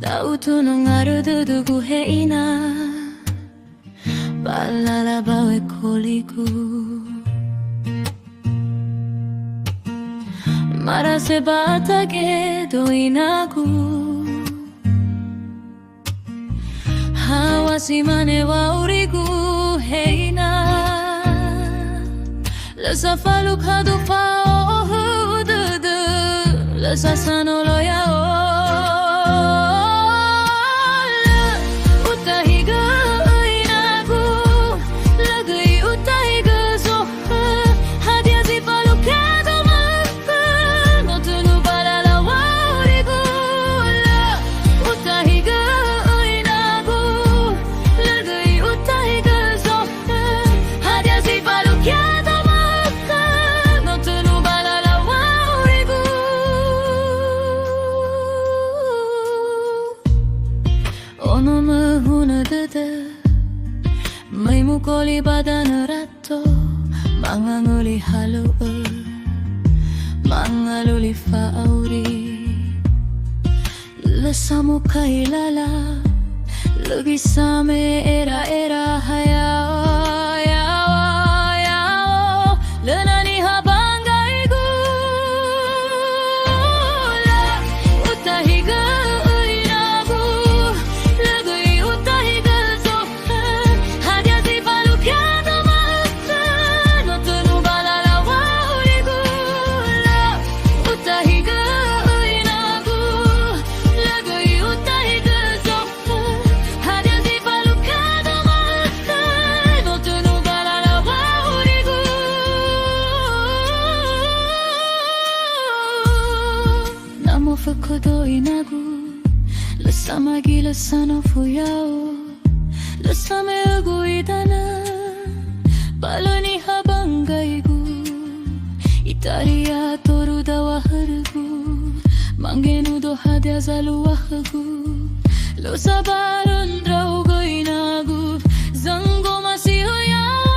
Dautunong arududu guheina Balala bawe koliku Marase batage doinaku Hawasi mane wa urigu heina Lesa faluk hadu fao hududu Lesa sanolo ya Ono mahuna dada May mukoli badan rato Manganguli halu Mangaluli fauri Lesamu kailala Lugi same era hayao yao Lenani habangai gula Utahiga Fakudo inagu Lesama gila sano fuyao Lesame ugu idana Baloni habangaigu Itaria toruda waharugu Mangenudo hadia zalu wahagu Lo sabaron draugo inagu Zango masiho yao